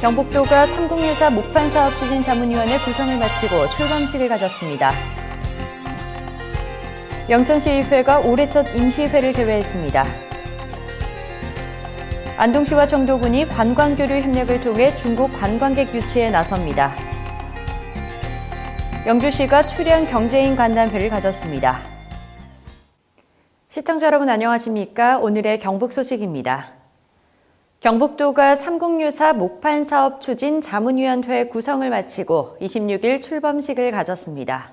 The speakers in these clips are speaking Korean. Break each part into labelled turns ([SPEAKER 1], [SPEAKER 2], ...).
[SPEAKER 1] 경북도가 삼국유사 목판사업 추진자문위원회 구성을 마치고 출범식을 가졌습니다. 영천시의회가 올해 첫 임시회를 개회했습니다. 안동시와 청도군이 관광교류 협력을 통해 중국 관광객 유치에 나섭니다. 영주시가 출연 경제인 간담회를 가졌습니다. 시청자 여러분 안녕하십니까? 오늘의 경북 소식입니다. 경북도가 삼국유사 목판사업 추진 자문위원회 구성을 마치고 26일 출범식을 가졌습니다.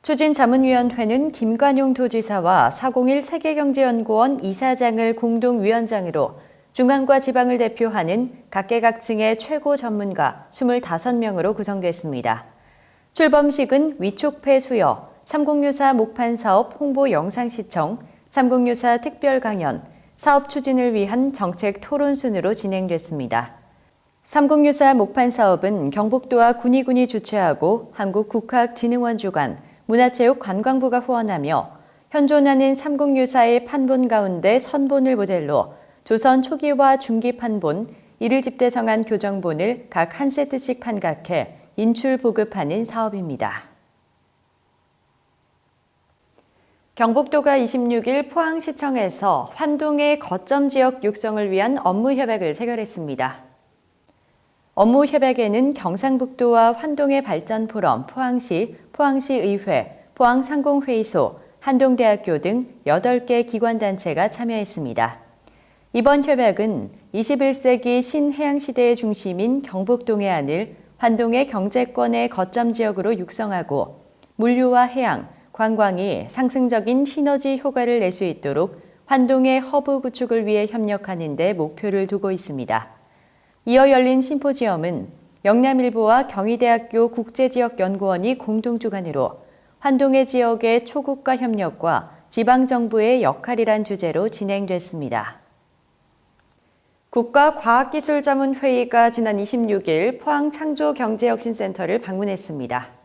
[SPEAKER 1] 추진 자문위원회는 김관용 도지사와 401 세계경제연구원 이사장을 공동위원장으로 중앙과 지방을 대표하는 각계각층의 최고 전문가 25명으로 구성됐습니다. 출범식은 위촉패 수여, 삼국유사 목판사업 홍보 영상 시청, 삼국유사 특별 강연, 사업 추진을 위한 정책 토론 순으로 진행됐습니다. 삼국유사 목판사업은 경북도와 군의군이 주최하고 한국국학진흥원 주관, 문화체육관광부가 후원하며 현존하는 삼국유사의 판본 가운데 선본을 모델로 조선 초기와 중기 판본, 이를 집대성한 교정본을 각 한 세트씩 판각해 인출 보급하는 사업입니다. 경북도가 26일 포항시청에서 환동의 거점 지역 육성을 위한 업무 협약을 체결했습니다. 업무 협약에는 경상북도와 환동의 발전 포럼 포항시, 포항시의회, 포항상공회의소, 한동대학교 등 8개 기관단체가 참여했습니다. 이번 협약은 21세기 신해양시대의 중심인 경북 동해안을 환동의 경제권의 거점 지역으로 육성하고 물류와 해양, 관광이 상승적인 시너지 효과를 낼 수 있도록 환동의 허브 구축을 위해 협력하는 데 목표를 두고 있습니다. 이어 열린 심포지엄은 영남일보와 경희대학교 국제지역연구원이 공동 주관으로 환동의 지역의 초국가 협력과 지방정부의 역할이란 주제로 진행됐습니다. 국가과학기술자문회의가 지난 26일 포항창조경제혁신센터를 방문했습니다.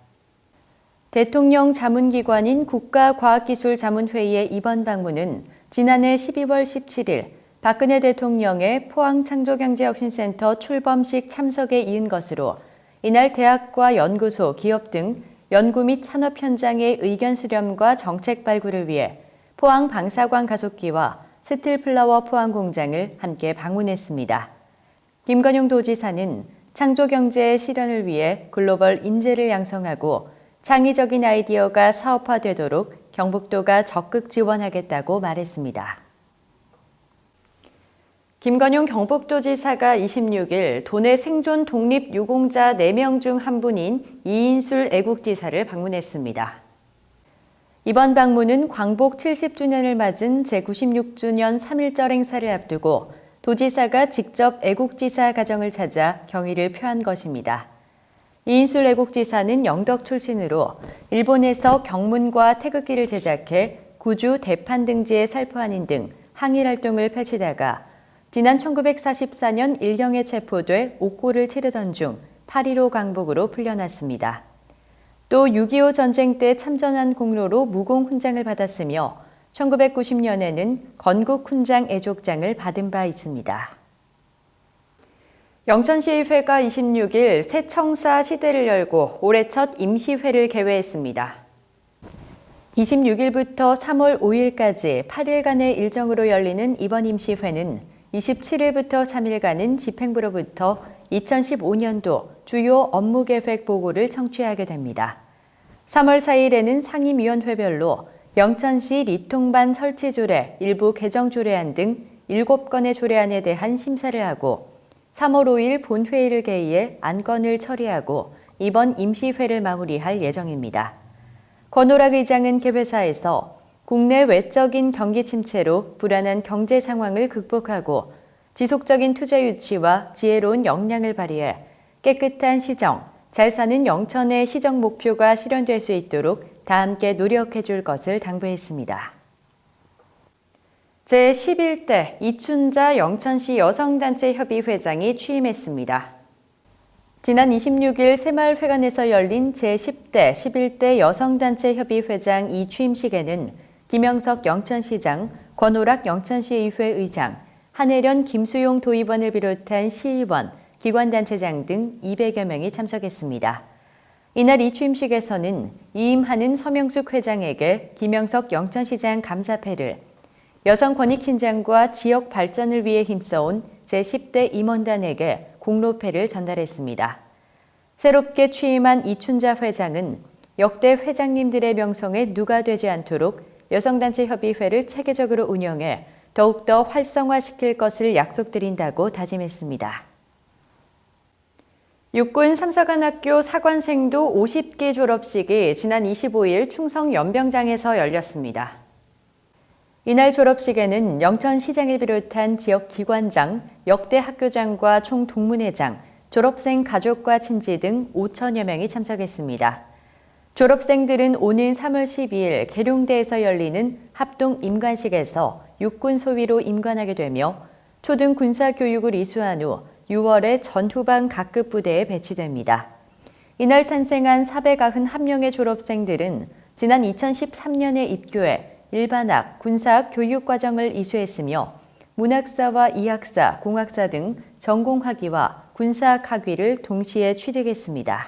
[SPEAKER 1] 대통령 자문기관인 국가과학기술자문회의의 이번 방문은 지난해 12월 17일 박근혜 대통령의 포항창조경제혁신센터 출범식 참석에 이은 것으로 이날 대학과 연구소, 기업 등 연구 및 산업 현장의 의견 수렴과 정책 발굴을 위해 포항 방사광 가속기와 스틸플라워 포항 공장을 함께 방문했습니다. 김관용 도지사는 창조경제의 실현을 위해 글로벌 인재를 양성하고 창의적인 아이디어가 사업화되도록 경북도가 적극 지원하겠다고 말했습니다. 김관용 경북도지사가 26일 도내 생존 독립 유공자 4명 중 한 분인 이인술 애국지사를 방문했습니다. 이번 방문은 광복 70주년을 맞은 제96주년 3.1절 행사를 앞두고 도지사가 직접 애국지사 가정을 찾아 경의를 표한 것입니다. 이인술 애국지사는 영덕 출신으로 일본에서 경문과 태극기를 제작해 구주 대판 등지에 살포하는 등 항일 활동을 펼치다가 지난 1944년 일경에 체포돼 옥고를 치르던 중 8.15 광복으로 풀려났습니다. 또 6.25 전쟁 때 참전한 공로로 무공 훈장을 받았으며 1990년에는 건국 훈장 애족장을 받은 바 있습니다. 영천시의회가 26일 새 청사 시대를 열고 올해 첫 임시회를 개회했습니다. 26일부터 3월 5일까지 8일간의 일정으로 열리는 이번 임시회는 27일부터 3일간은 집행부로부터 2015년도 주요 업무계획 보고를 청취하게 됩니다. 3월 4일에는 상임위원회별로 영천시 리통반 설치 조례, 일부 개정 조례안 등 7건의 조례안에 대한 심사를 하고 3월 5일 본회의를 개의해 안건을 처리하고 이번 임시회를 마무리할 예정입니다. 권오락 의장은 개회사에서 국내 외적인 경기 침체로 불안한 경제 상황을 극복하고 지속적인 투자 유치와 지혜로운 역량을 발휘해 깨끗한 시정, 잘 사는 영천의 시정 목표가 실현될 수 있도록 다 함께 노력해 줄 것을 당부했습니다. 제11대 이춘자 영천시 여성단체협의 회장이 취임했습니다. 지난 26일 새마을회관에서 열린 제10대, 11대 여성단체협의 회장 이 취임식에는 김영석 영천시장, 권오락 영천시의회 의장, 한혜련 김수용 도의원을 비롯한 시의원, 기관단체장 등 200여 명이 참석했습니다. 이날 이 취임식에서는 이임하는 서명숙 회장에게 김영석 영천시장 감사패를, 여성 권익 신장과 지역 발전을 위해 힘써온 제10대 임원단에게 공로패를 전달했습니다. 새롭게 취임한 이춘자 회장은 역대 회장님들의 명성에 누가 되지 않도록 여성단체 협의회를 체계적으로 운영해 더욱더 활성화시킬 것을 약속드린다고 다짐했습니다. 육군 삼사관학교 사관생도 50기 졸업식이 지난 25일 충성 연병장에서 열렸습니다. 이날 졸업식에는 영천시장을 비롯한 지역 기관장, 역대 학교장과 총동문회장, 졸업생 가족과 친지 등 5천여 명이 참석했습니다. 졸업생들은 오는 3월 12일 계룡대에서 열리는 합동 임관식에서 육군 소위로 임관하게 되며 초등 군사 교육을 이수한 후 6월에 전후방 각급 부대에 배치됩니다. 이날 탄생한 491명의 졸업생들은 지난 2013년에 입교해 일반학, 군사학 교육과정을 이수했으며 문학사와 이학사, 공학사 등 전공학위와 군사학 학위를 동시에 취득했습니다.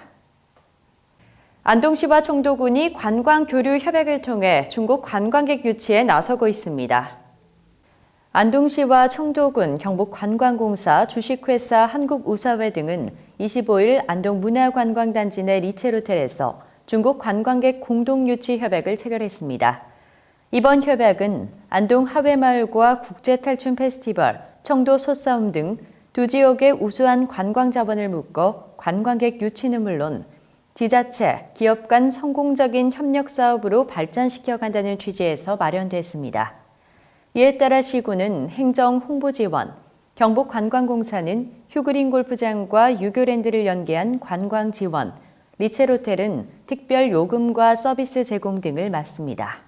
[SPEAKER 1] 안동시와 청도군이 관광교류 협약을 통해 중국 관광객 유치에 나서고 있습니다. 안동시와 청도군, 경북관광공사, 주식회사 한국우사회 등은 25일 안동문화관광단지 내 리첼호텔에서 중국 관광객 공동유치 협약을 체결했습니다. 이번 협약은 안동 하회마을과 국제탈춤 페스티벌, 청도 소싸움 등 두 지역의 우수한 관광 자원을 묶어 관광객 유치는 물론 지자체, 기업 간 성공적인 협력 사업으로 발전시켜 간다는 취지에서 마련됐습니다. 이에 따라 시군은 행정 홍보 지원, 경북관광공사는 휴그린 골프장과 유교랜드를 연계한 관광 지원, 리첼호텔은 특별 요금과 서비스 제공 등을 맡습니다.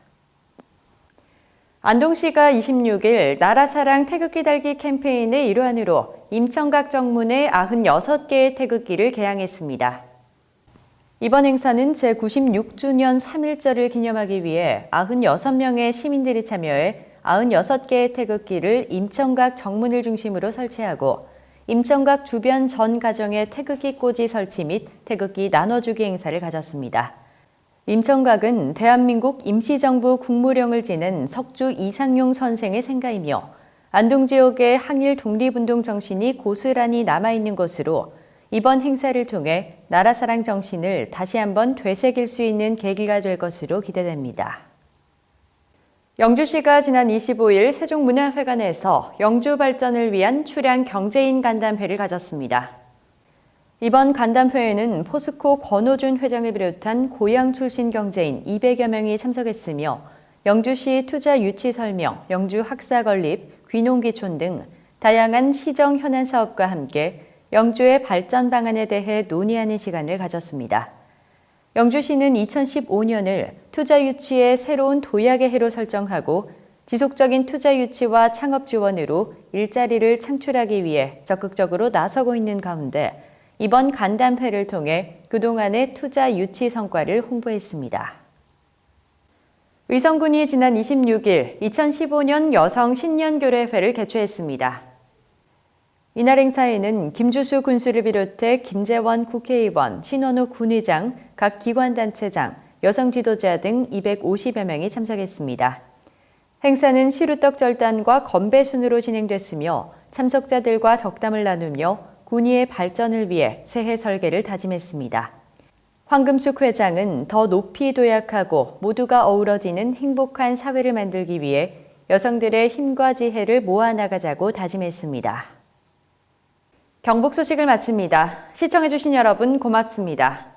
[SPEAKER 1] 안동시가 26일 나라사랑 태극기 달기 캠페인의 일환으로 임청각 정문에 96개의 태극기를 개양했습니다. 이번 행사는 제96주년 3.1절을 기념하기 위해 96명의 시민들이 참여해 96개의 태극기를 임청각 정문을 중심으로 설치하고 임청각 주변 전 가정의 태극기 꽂이 설치 및 태극기 나눠주기 행사를 가졌습니다. 임청각은 대한민국 임시정부 국무령을 지낸 석주 이상용 선생의 생가이며 안동 지역의 항일 독립운동 정신이 고스란히 남아있는 곳으로 이번 행사를 통해 나라사랑 정신을 다시 한번 되새길 수 있는 계기가 될 것으로 기대됩니다. 영주시가 지난 25일 세종문화회관에서 영주 발전을 위한 출향 경제인 간담회를 가졌습니다. 이번 간담회에는 포스코 권호준 회장을 비롯한 고향 출신 경제인 200여 명이 참석했으며 영주시 투자 유치 설명, 영주 학사 건립, 귀농귀촌 등 다양한 시정 현안 사업과 함께 영주의 발전 방안에 대해 논의하는 시간을 가졌습니다. 영주시는 2015년을 투자 유치의 새로운 도약의 해로 설정하고 지속적인 투자 유치와 창업 지원으로 일자리를 창출하기 위해 적극적으로 나서고 있는 가운데 이번 간담회를 통해 그동안의 투자 유치 성과를 홍보했습니다. 의성군이 지난 26일 2015년 여성 신년교례회를 개최했습니다. 이날 행사에는 김주수 군수를 비롯해 김재원 국회의원, 신원호 군의장, 각 기관단체장, 여성 지도자 등 250여 명이 참석했습니다. 행사는 시루떡 절단과 건배 순으로 진행됐으며 참석자들과 덕담을 나누며 군의의 발전을 위해 새해 설계를 다짐했습니다. 황금숙 회장은 더 높이 도약하고 모두가 어우러지는 행복한 사회를 만들기 위해 여성들의 힘과 지혜를 모아나가자고 다짐했습니다. 경북 소식을 마칩니다. 시청해주신 여러분 고맙습니다.